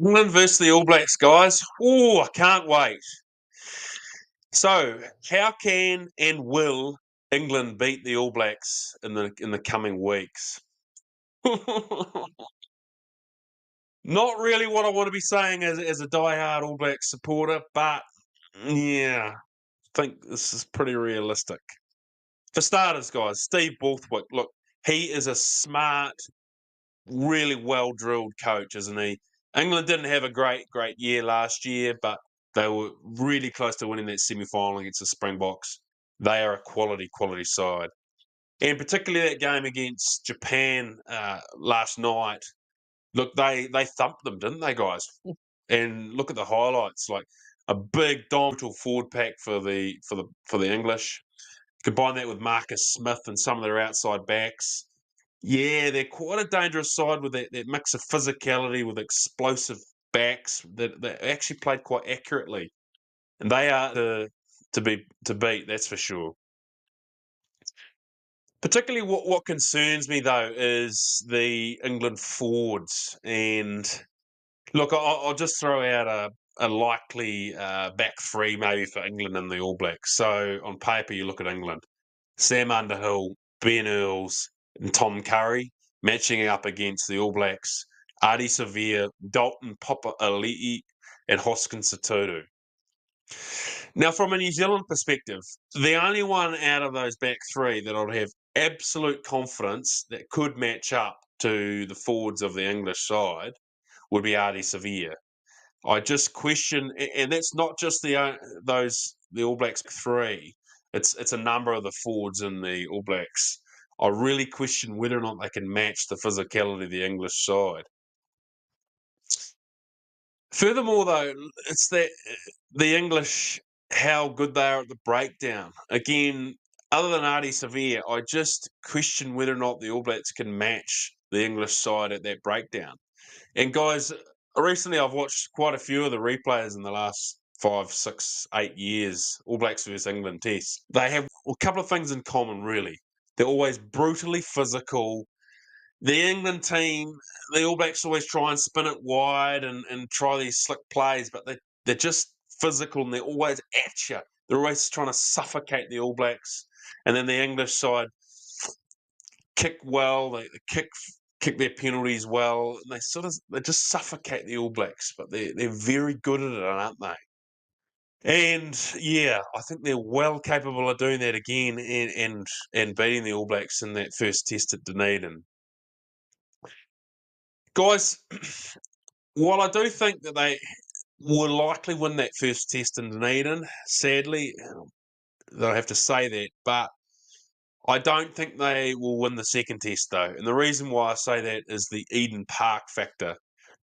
England versus the All Blacks, guys. Oh, I can't wait. So, how can and will England beat the All Blacks in the coming weeks? Not really what I want to be saying as a diehard All Blacks supporter, but yeah, I think this is pretty realistic. For starters, guys, Steve Borthwick, look, he is a smart, really well drilled coach, isn't he? England didn't have a great year last year, but they were really close to winning that semi final against the Springboks. They are a quality side. And particularly that game against Japan last night. Look, they thumped them, didn't they, guys? And look at the highlights, like a big dominant forward pack for the English. Combine that with Marcus Smith and some of their outside backs. Yeah, they're quite a dangerous side with that mix of physicality with explosive backs that actually played quite accurately. And they are to beat, that's for sure. Particularly what concerns me though is the England forwards. And look, I'll just throw out a likely back three maybe for England and the All Blacks. So on paper, you look at England. Sam Underhill, Ben Earls, and Tom Curry matching up against the All Blacks, Ardie Savea, Dalton Papa Ali'i, and Hoskins Sotutu. Now, from a New Zealand perspective, the only one out of those back three that I'd have absolute confidence that could match up to the forwards of the English side would be Ardie Savea. I just question, and that's not just the All Blacks three. It's a number of the forwards in the All Blacks. I really question whether or not they can match the physicality of the English side. Furthermore, though, it's that the English, how good they are at the breakdown. Again, other than Ardie Savea, I just question whether or not the All Blacks can match the English side at that breakdown. And guys, recently I've watched quite a few of the replays in the last 5, 6, 8 years, All Blacks versus England tests. They have a couple of things in common, really. They're always brutally physical. The England team, the All Blacks always try and spin it wide and try these slick plays, but they're just physical and they're always at you. They're always trying to suffocate the All Blacks. And then the English side kick well, they kick their penalties well, and they just suffocate the All Blacks, but they're very good at it, aren't they? And yeah, I think they're well capable of doing that again and beating the All Blacks in that first test at Dunedin. Guys, while I do think that they will likely win that first test in Dunedin, sadly, they'll have to say that, but I don't think they will win the second test, though. And the reason why I say that is the Eden Park factor.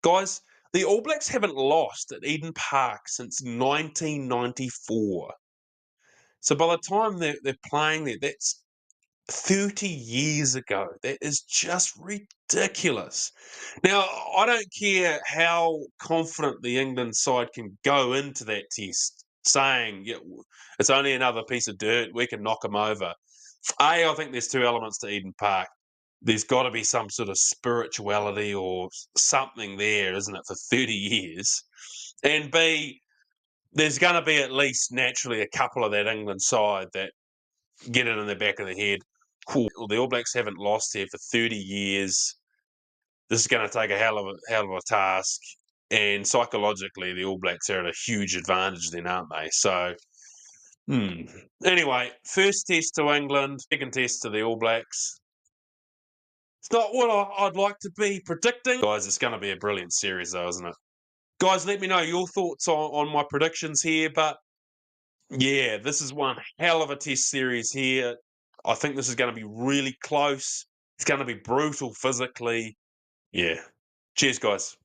Guys, the All Blacks haven't lost at Eden Park since 1994. So by the time they're playing there, that's 30 years ago. That is just ridiculous. Now, I don't care how confident the England side can go into that test, saying, yeah, it's only another piece of dirt, we can knock them over. I think there's two elements to Eden Park. There's got to be some sort of spirituality or something there, isn't it, for 30 years? And B, there's going to be at least naturally a couple of that England side that get it in the back of the head. Cool. The All Blacks haven't lost here for 30 years. This is going to take a hell of a task. And psychologically, the All Blacks are at a huge advantage then, aren't they? So, anyway, first test to England, second test to the All Blacks. It's not what I'd like to be predicting. Guys, it's going to be a brilliant series, though, isn't it? Guys, let me know your thoughts on my predictions here. But yeah, this is one hell of a test series here. I think this is going to be really close. It's going to be brutal physically. Yeah. Cheers, guys.